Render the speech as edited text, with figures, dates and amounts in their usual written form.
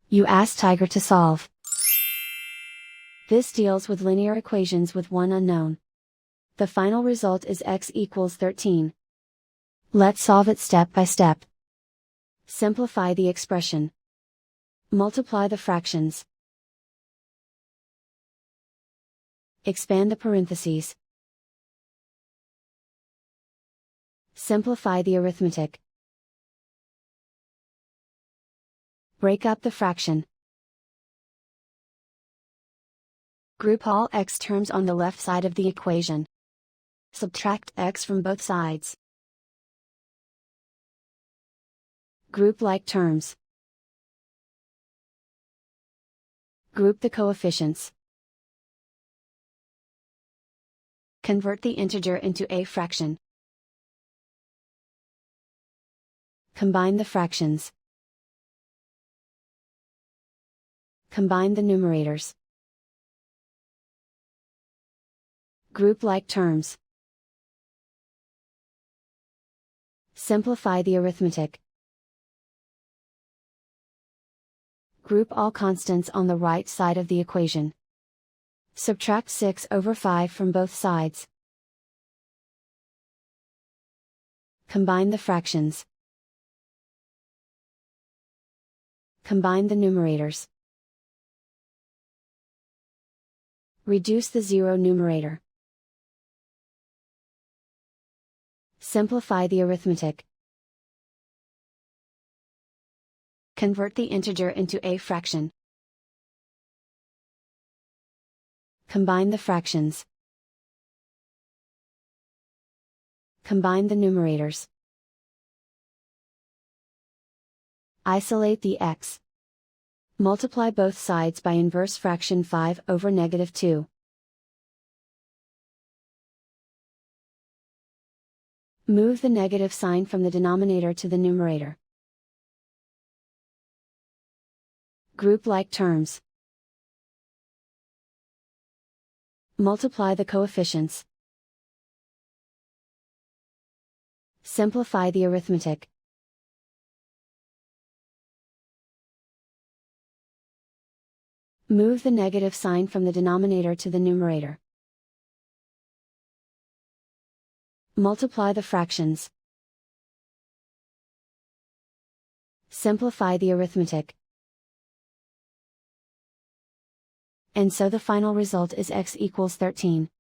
You ask Tiger to solve. This deals with linear equations with one unknown. The final result is x equals 13. Let's solve it step by step. Simplify the expression. Multiply the fractions. Expand the parentheses. Simplify the arithmetic. Break up the fraction. Group all x terms on the left side of the equation. Subtract x from both sides. Group like terms. Group the coefficients. Convert the integer into a fraction. Combine the fractions. Combine the numerators. Group like terms. Simplify the arithmetic. Group all constants on the right side of the equation. Subtract 6/5 from both sides. Combine the fractions. Combine the numerators. Reduce the zero numerator. Simplify the arithmetic. Convert the integer into a fraction. Combine the fractions. Combine the numerators. Isolate the x. Multiply both sides by inverse fraction 5/-2. Move the negative sign from the denominator to the numerator. Group like terms. Multiply the coefficients. Simplify the arithmetic. Move the negative sign from the denominator to the numerator. Multiply the fractions. Simplify the arithmetic. And so the final result is x equals 13.